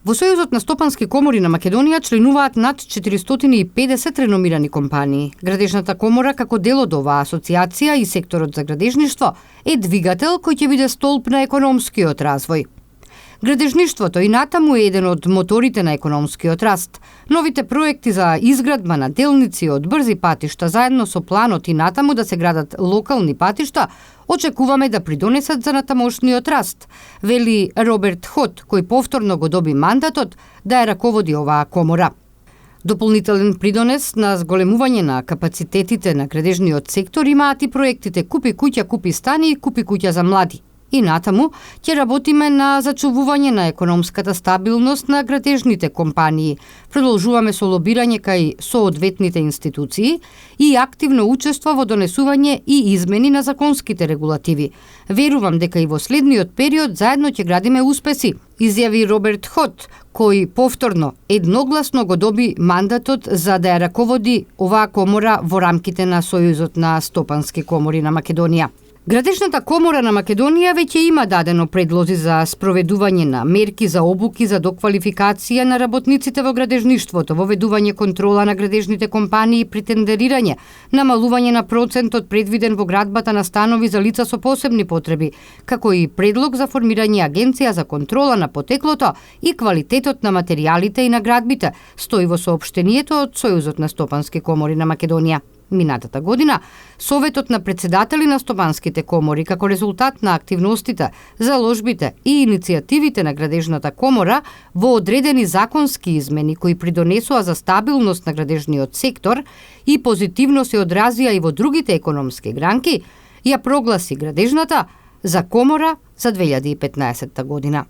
Во Сојузот на стопански комори на Македонија членуваат над 450 реномирани компании. Градежната комора како дел од оваа асоциација и секторот за градежништво е двигател кој ќе биде столб на економскиот развој. Градежништвото и натаму е еден од моторите на економскиот раст. Новите проекти за изградба на делници од брзи патишта заедно со планот и натаму да се градат локални патишта очекуваме да придонесат за натамошниот раст, вели Роберт Ход, кој повторно го доби мандатот да ја раководи оваа комора. Дополнителен придонес на зголемување на капацитетите на градежниот сектор имаат и проектите Купи куќа, купи стани и Купи куќа за млади. И натаму ќе работиме на зачувување на економската стабилност на градежните компании. Продолжуваме со лобирање кај соодветните институции и активно учество во донесување и измени на законските регулативи. Верувам дека и во следниот период заедно ќе градиме успеси, изјави Роберт Ход, кој повторно едногласно го доби мандатот за да ја раководи оваа комора во рамките на Сојузот на стопански комори на Македонија. Градежната комора на Македонија веќе има дадено предлози за спроведување на мерки за обуки за доквалификација на работниците во градежништвото, воведување контрола на градежните компании при тендерирање, намалување на процентот предвиден во градбата на станови за лица со посебни потреби, како и предлог за формирање агенција за контрола на потеклото и квалитетот на материјалите и на градбите, стои во соопштението од Сојузот на стопански комори на Македонија. Минатата година, Советот на председатели на стопанските комори, како резултат на активностите, заложбите и иницијативите на градежната комора во одредени законски измени кои придонесоа за стабилност на градежниот сектор и позитивно се одразија и во другите економски гранки, ја прогласи градежната за комора за 2015 година.